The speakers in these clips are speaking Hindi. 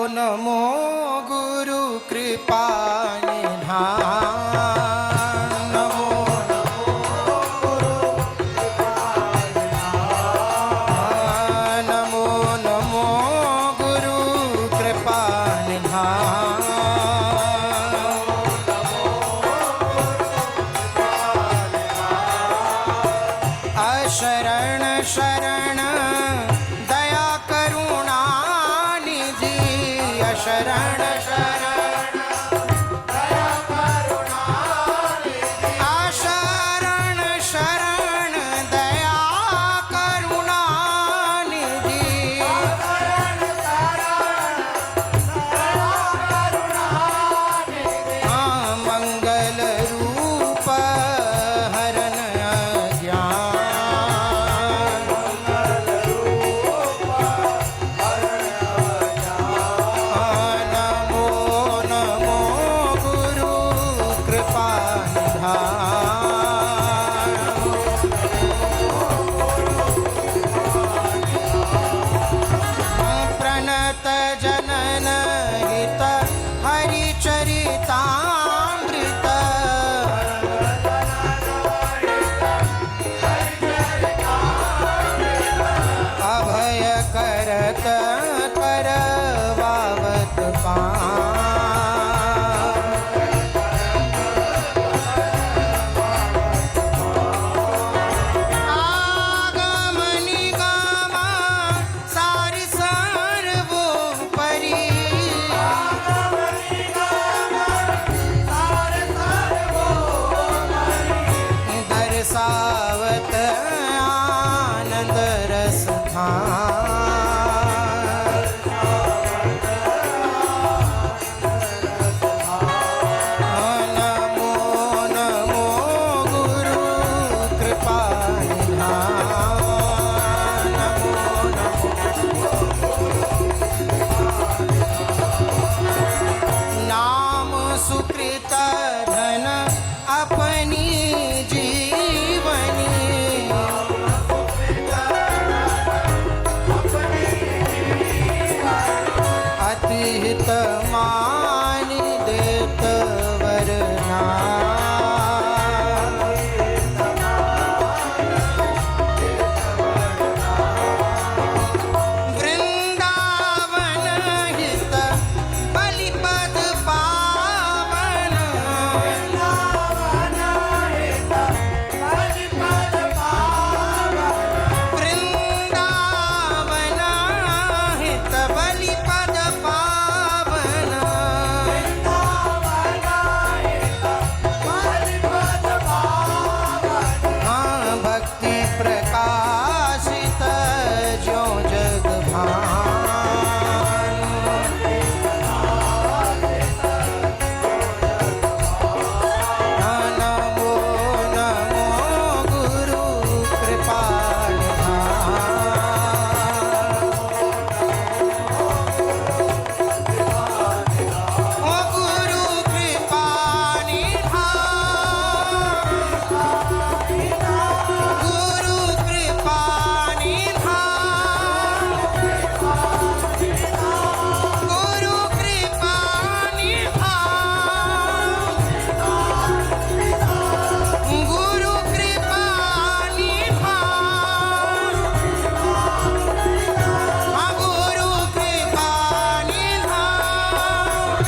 नमो गुरु कृपा निधान। नमो नमो नमो गुरु कृपा निधान। अशरण शरण दया करुणा निधि। अशरण शरण दया करुणा निधि। अशरण शरण दया करुणा निधि। अशरण शरण दया करुणा निधि। मंगल रूप हरण अज्ञान। प्रणत जनन हित हरिचरितामृत। अभय करत करवावत पान। सावत आनंद रस नमो नमो गुरु कृपा निधान। नाम सुकृत धन अपनी जीवनी। अतिहित मानि देत वरना। वृंदावन हित बलिपद पावन। वृंदावन हित बलिपद पावन। भक्ति प्रकाशित ज्यो जग भान। नमो नमो गुरु कृपा निधान। ओ गुरु कृपा निधान। गुरु कृपा निधान। गुरु कृपा निधान। गुरु कृपा निधान। गुरु कृपा निधान।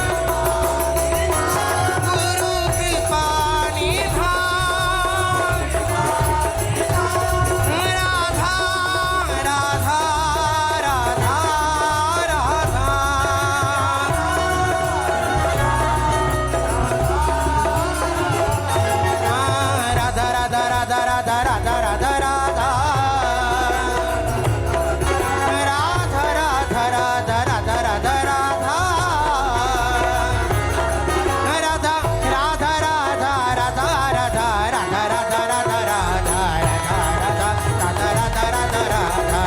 गुरु कृपा निधान। राधा राधा राधा राधा। राधा राधा राधा राधा राधा राधा राधा। राधा राधा राधा राधा राधा राधा। राधा राधा राधा राधा राधा राधा राधा राधा राधा राधा राधा राधा राधा राधा।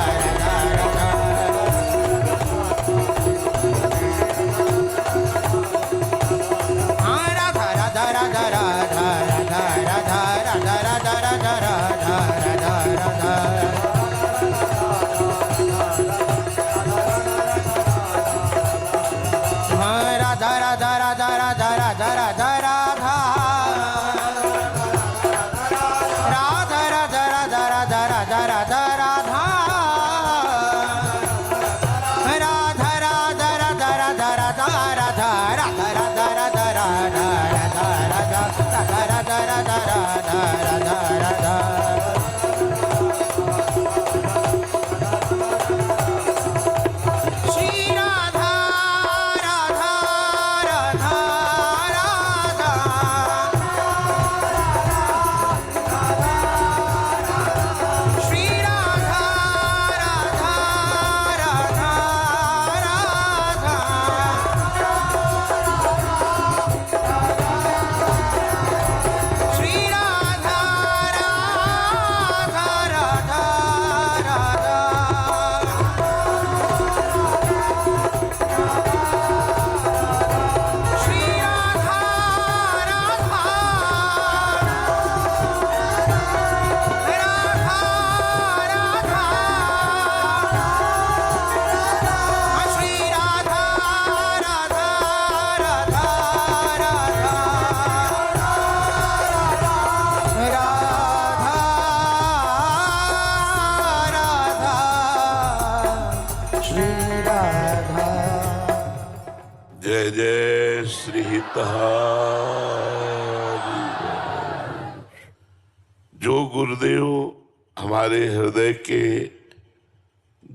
राधा राधा राधा राधा राधा राधा राधा राधा राधा राधा। राधा राधा राधा राधा श्री राधा राधा राधा राधा श्री राधा राधा राधा राधा श्री राधा राधा राधा राधा श्री राधा राधा राधा राधा श्री राधा राधा राधा राधा श्री राधा जय जय श्री हितहारी। जो गुरुदेव हमारे हृदय के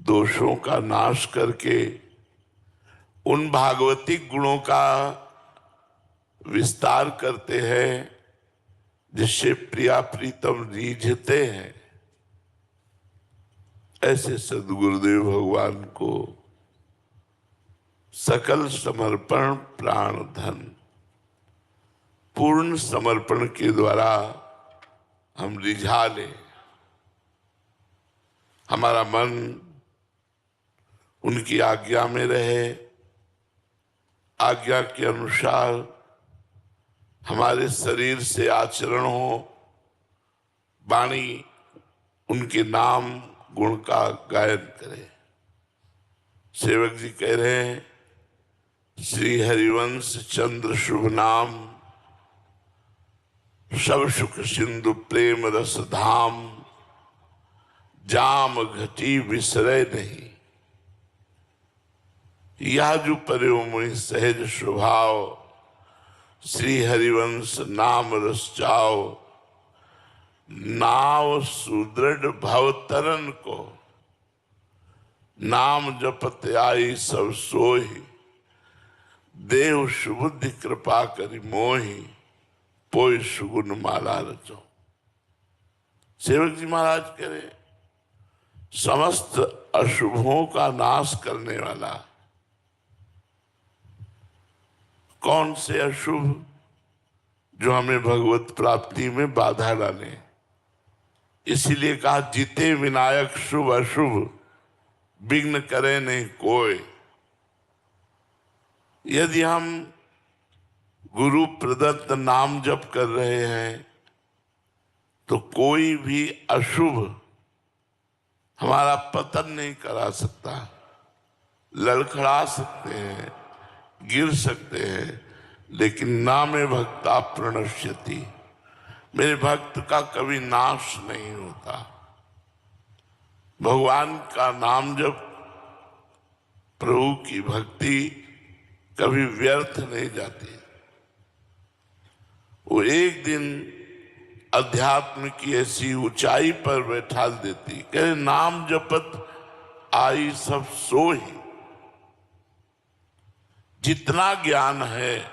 दोषों का नाश करके उन भागवतिक गुणों का विस्तार करते हैं जिससे प्रिया प्रीतम रीझते हैं, ऐसे सद्गुरुदेव भगवान को सकल समर्पण प्राण धन पूर्ण समर्पण के द्वारा हम रिझा ले। हमारा मन उनकी आज्ञा में रहे, आज्ञा के अनुसार हमारे शरीर से आचरण हो, वाणी उनके नाम गुण का गायन करे। सेवक जी कह रहे हैं, श्री हरिवंश चंद्र शुभ नाम, सब सुख सिंधु प्रेम रस धाम, जाम घटी विसरय नहीं। यह जो पर्यो मुहि सहज स्वभाव, श्री हरिवंश नाम रस चाओ, नाव सुदृढ़ भव तरन को, नाम जपत आई सब सोही, देव सुबुद्धि कृपा करी मोही, पोय सुगुन माला रचो। सेवक जी महाराज कह रहे, समस्त अशुभों का नाश करने वाला। कौन से अशुभ? जो हमें भगवत प्राप्ति में बाधा डाले। इसीलिए कहा, जीते विनायक शुभ अशुभ, विघ्न करे नहीं कोई। यदि हम गुरु प्रदत्त नाम जप कर रहे हैं तो कोई भी अशुभ हमारा पतन नहीं करा सकता। लड़खड़ा सकते हैं, गिर सकते हैं, लेकिन नामे भक्ता प्रणश्यति, मेरे भक्त का कभी नाश नहीं होता। भगवान का नाम जप, प्रभु की भक्ति कभी व्यर्थ नहीं जाती। वो एक दिन अध्यात्म की ऐसी ऊंचाई पर बैठा देती, कहे नाम जपत आई सब सोही। जितना ज्ञान है,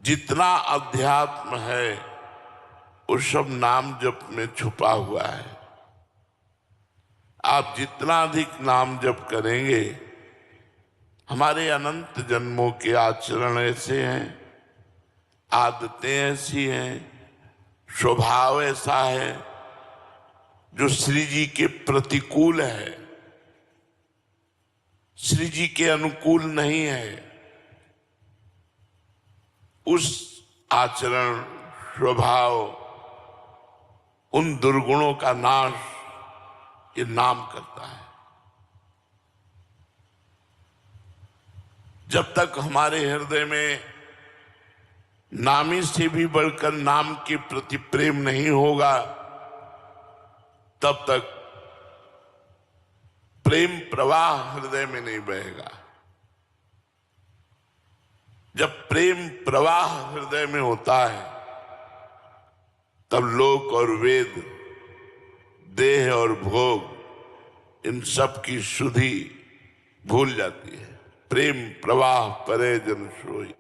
जितना अध्यात्म है, वो सब नाम जप में छुपा हुआ है। आप जितना अधिक नाम जप करेंगे, हमारे अनंत जन्मों के आचरण ऐसे हैं, आदतें ऐसी हैं, स्वभाव ऐसा है जो श्री जी के प्रतिकूल है, श्री जी के अनुकूल नहीं है। उस आचरण, स्वभाव, उन दुर्गुणों का नाश ये नाम करता है। जब तक हमारे हृदय में नामी से भी बढ़कर नाम के प्रति प्रेम नहीं होगा, तब तक प्रेम प्रवाह हृदय में नहीं बहेगा। जब प्रेम प्रवाह हृदय में होता है तब लोक और वेद, देह और भोग, इन सब की शुद्धि भूल जाती है। प्रेम प्रवाह परे जन सोई,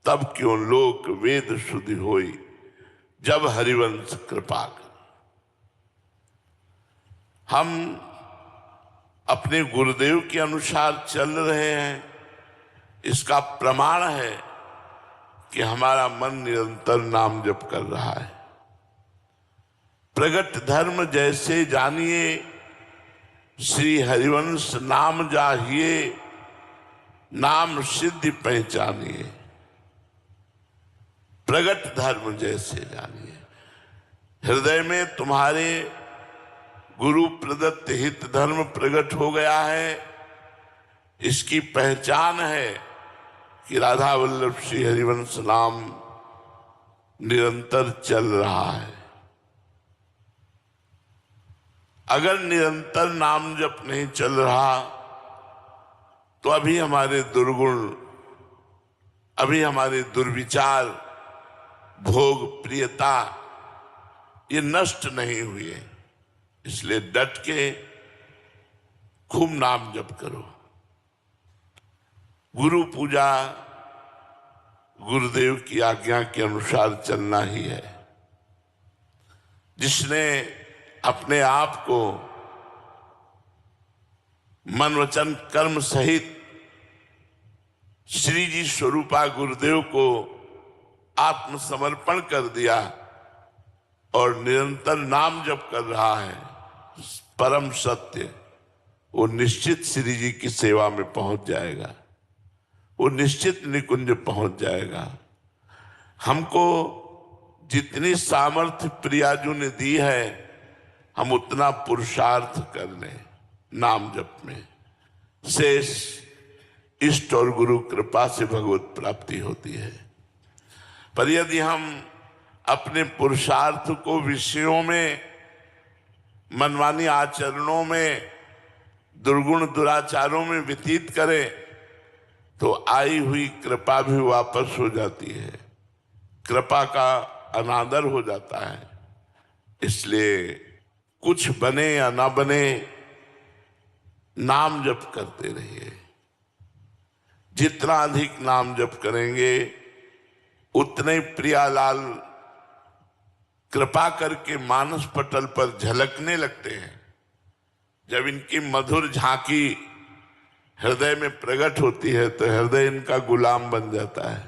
तब क्यों लोक वेद शुद्धि होई, जब हरिवंश कृपा कर। हम अपने गुरुदेव के अनुसार चल रहे हैं, इसका प्रमाण है कि हमारा मन निरंतर नाम जप कर रहा है। प्रगट धर्म जैसे जानिए, श्री हरिवंश नाम जाहिए, नाम सिद्धि पहचानिए। प्रगट धर्म जैसे जानिए, हृदय में तुम्हारे गुरु प्रदत्त हित धर्म प्रकट हो गया है। इसकी पहचान है कि राधा वल्लभ श्री हरिवंश नाम निरंतर चल रहा है। अगर निरंतर नाम जप नहीं चल रहा तो अभी हमारे दुर्गुण, अभी हमारे दुर्विचार, भोग प्रियता ये नष्ट नहीं हुए। इसलिए डट के खूब नाम जप करो। गुरु पूजा गुरुदेव की आज्ञा के अनुसार चलना ही है। जिसने अपने आप को मन वचन कर्म सहित श्री जी स्वरूपा गुरुदेव को आत्मसमर्पण कर दिया और निरंतर नाम जप कर रहा है, परम सत्य, वो निश्चित श्री जी की सेवा में पहुंच जाएगा, वो निश्चित निकुंज पहुंच जाएगा। हमको जितनी सामर्थ्य प्रियाजू ने दी है, हम उतना पुरुषार्थ कर लें नाम जप में। शेष इष्ट और गुरु कृपा से भगवत प्राप्ति होती है। पर यदि हम अपने पुरुषार्थ को विषयों में, मनमानी आचरणों में, दुर्गुण दुराचारों में व्यतीत करें तो आई हुई कृपा भी वापस हो जाती है, कृपा का अनादर हो जाता है। इसलिए कुछ बने या ना बने, नाम जप करते रहिए। जितना अधिक नाम जप करेंगे उतने ही प्रियालाल कृपा करके मानस पटल पर झलकने लगते हैं। जब इनकी मधुर झांकी हृदय में प्रकट होती है तो हृदय इनका गुलाम बन जाता है।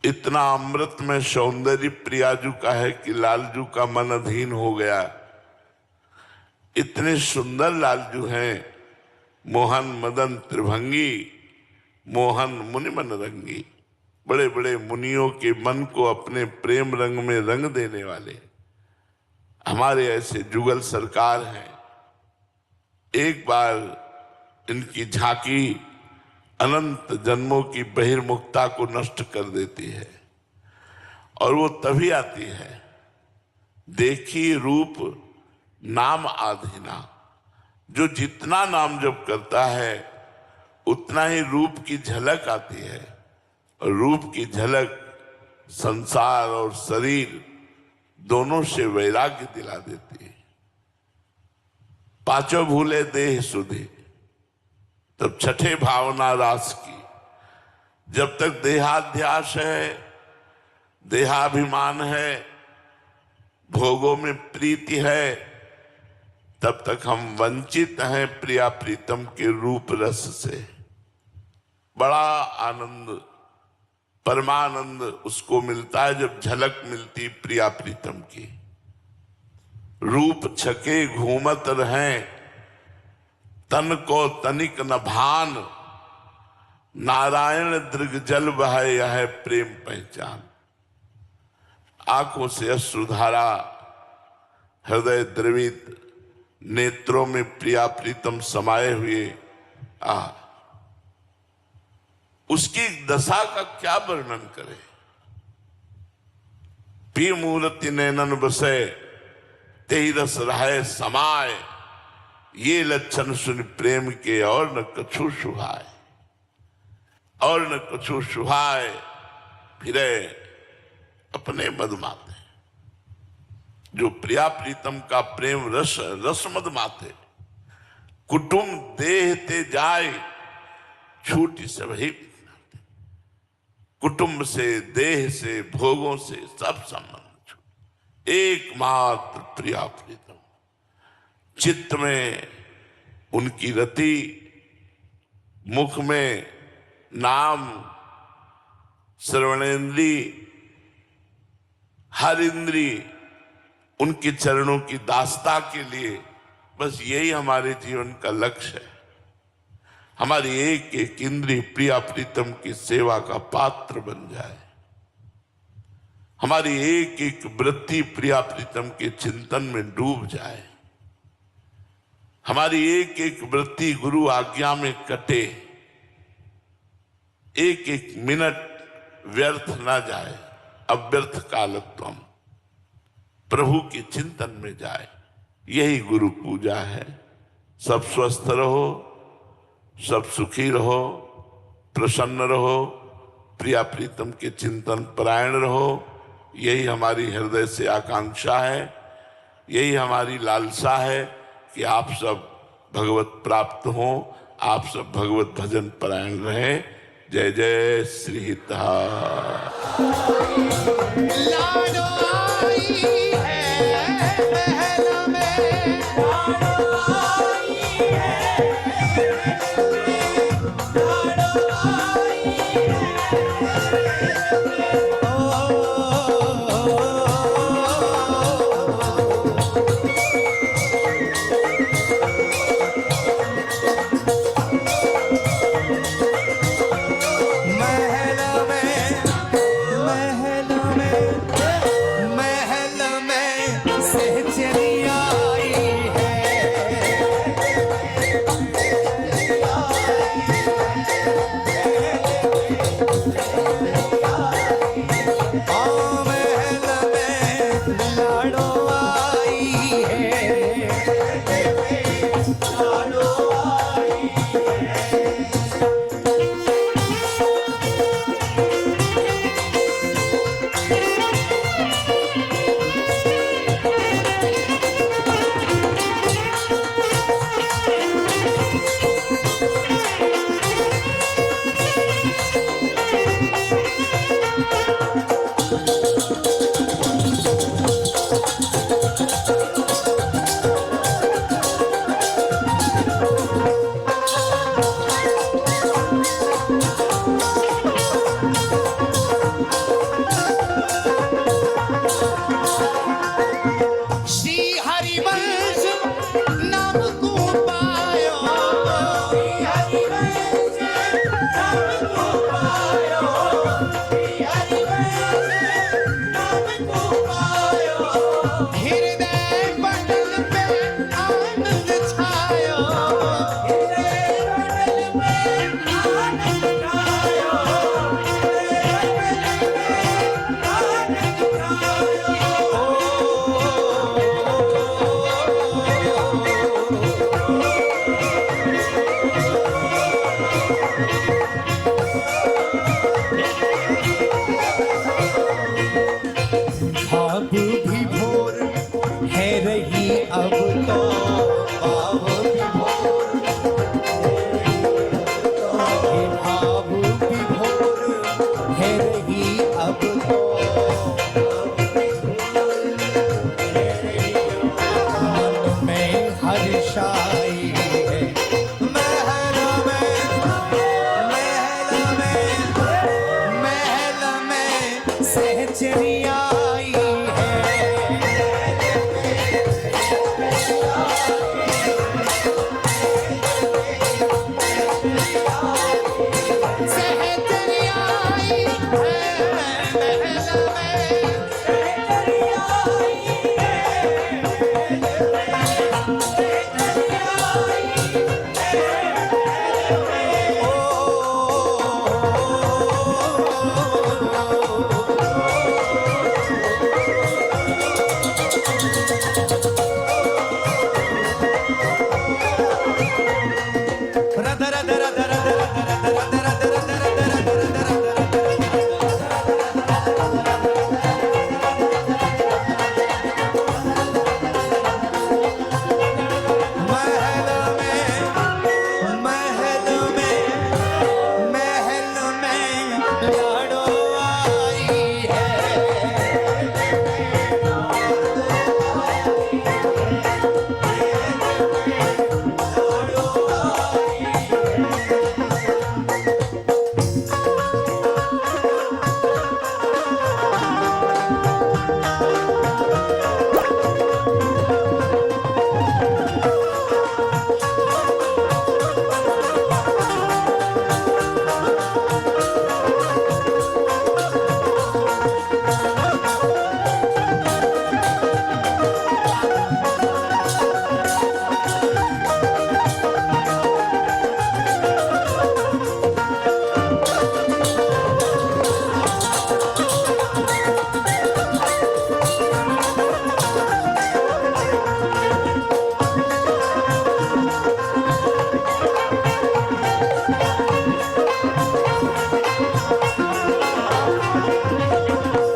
इतना अमृत में सौंदर्य प्रियाजू का है कि लालजू का मन अधीन हो गया। इतने सुंदर लालजू हैं, मोहन मदन त्रिभंगी, मोहन मुनि मन रंगी। बड़े बड़े मुनियों के मन को अपने प्रेम रंग में रंग देने वाले हमारे ऐसे जुगल सरकार हैं। एक बार इनकी झांकी अनंत जन्मों की बहिर्मुखता को नष्ट कर देती है और वो तभी आती है, देखी रूप नाम आधीना। जो जितना नाम जप करता है उतना ही रूप की झलक आती है और रूप की झलक संसार और शरीर दोनों से वैराग्य दिला देती है। पांचों भूले देह सुधि, तब छठे भावना रास की। जब तक देहाध्यास है, देहाभिमान है, भोगों में प्रीति है, तब तक हम वंचित हैं प्रिया प्रीतम के रूप रस से। बड़ा आनंद, परमानंद उसको मिलता है जब झलक मिलती प्रिया प्रीतम की। रूप छके घूमत रहें, तन को तनिक न भान, नारायण दृग जल बहे यह प्रेम पहचान। आंखों से अश्रुधारा, हृदय द्रवित, नेत्रों में प्रिया प्रीतम समाये हुए उसकी दशा का क्या वर्णन करें। पी मूर्ति नैनन बसे, तेहि रस रहे समाये, ये लक्षण सुन प्रेम के और न कछु सुहाए, और न कछु सुहाए। फिरे सपने मदमाते, जो प्रिया प्रीतम का प्रेम रस रस मदमाते। कुटुंब देह ते जाए छूटी सब ही बिखराते। कुटुंब से, देह से, भोगों से सब संबंध छूट, एकमात्र प्रिया प्रीतम। चित्त में उनकी रति, मुख में नाम, श्रवणेन्द्री, हर इंद्री उनके चरणों की दास्ता के लिए, बस यही हमारे जीवन का लक्ष्य है। हमारी एक एक इंद्रिय प्रिया प्रीतम की सेवा का पात्र बन जाए, हमारी एक एक वृत्ति प्रिया प्रीतम के चिंतन में डूब जाए, हमारी एक एक वृत्ति गुरु आज्ञा में कटे, एक एक मिनट व्यर्थ ना जाए, अव्यर्थ कालत्वम, प्रभु के चिंतन में जाए। यही गुरु पूजा है। सब स्वस्थ रहो, सब सुखी रहो, प्रसन्न रहो, प्रिया प्रीतम के चिंतन परायण रहो। यही हमारी हृदय से आकांक्षा है, यही हमारी लालसा है कि आप सब भगवत प्राप्त हो, आप सब भगवत भजन परायण रहें। जय जय श्री हितहा। लाडो आई है महल में, लाडो आई है लाडो आई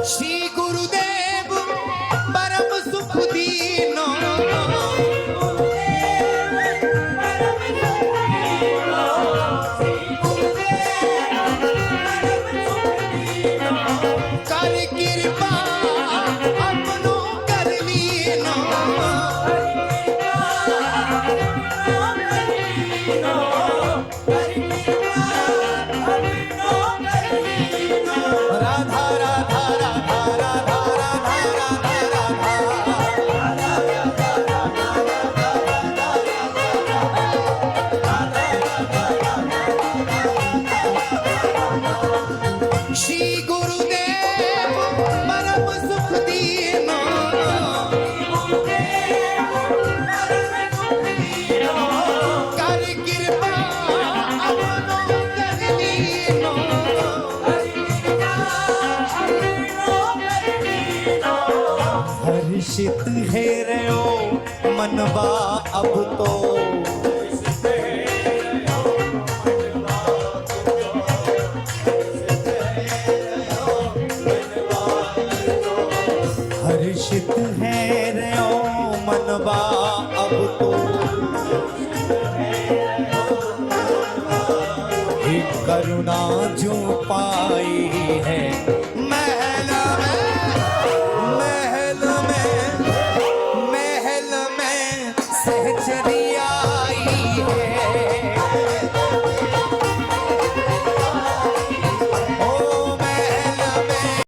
श्री गुरुदेव परम सुख दीनो कर कृपा अपनो कर लीनो राधा राधा राधा राधा राधा राधा श्री गुरुदेव परम सुख दीनो कर कृपा अपनो कर लीनो हर्षित है रहो मनवा अब तो हर्षित है रहो मनवा अब तो एक करुणा जो पाई है महल में सहचरी आई है ओ महल में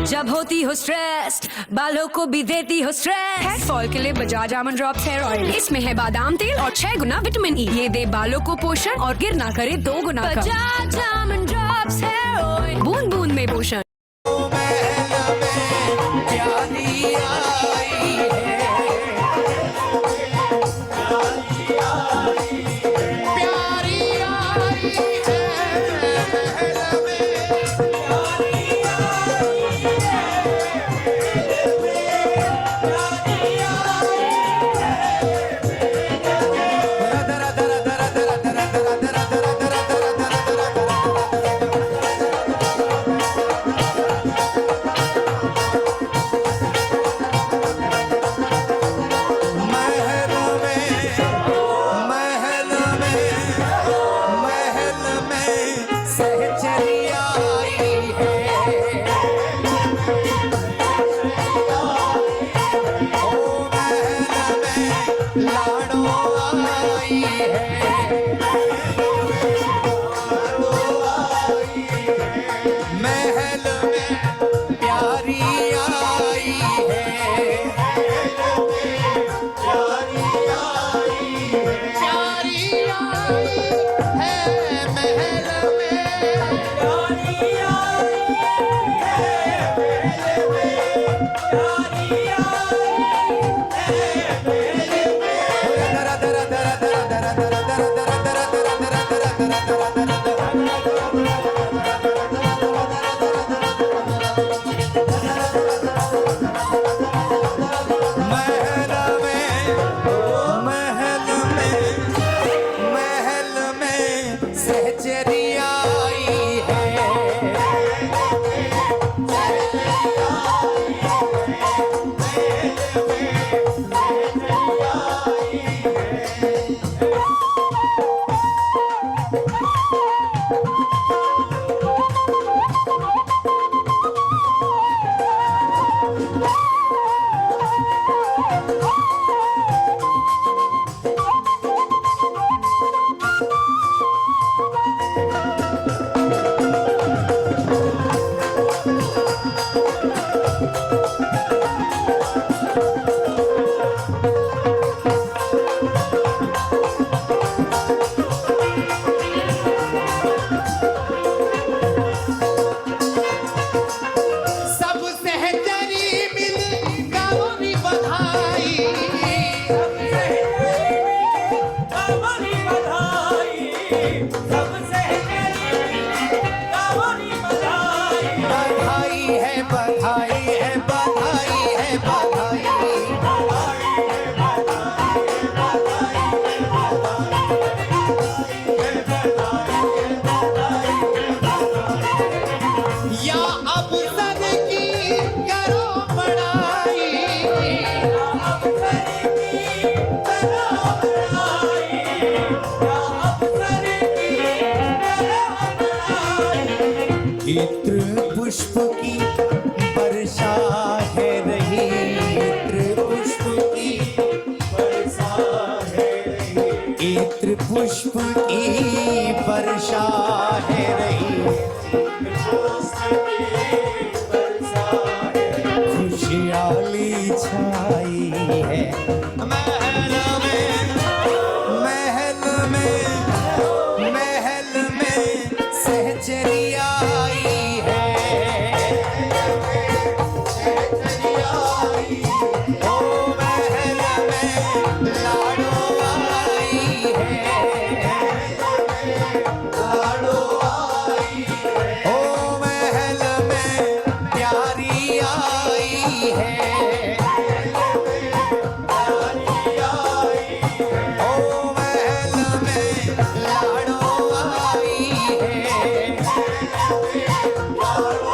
जब होती हो स्ट्रेस्ड, बालों को भी देती हो स्ट्रेस। हेयर फॉल के लिए Bajaj almond drops hair oil. इसमें है बादाम तेल और 6 गुना विटामिन ई। ये दे बालों को पोषण और गिर ना करे 2 गुना का। Bajaj almond drops hair oil, बूंद बूंद में पोषण। प्यारी आई प्यारी आई या अब सर की करो बड़ाई, या अब सर की करो बड़ाई, या अब सर की करो बड़ाई। इत्र पुष्प की वर्षा है रही, इत्र पुष्प की वर्षा है रही, इत्र पुष्प की वर्षा है रही, खुशहाली छाई है महल में, महल में, महल में सहचरिया आई है, सहचरिया आई, ओ महल में लाडो आई है, लाडो आई है, ओ महल में प्यारी आई है, प्यारी आई है, ओ महल में लाडो आई है, लाडो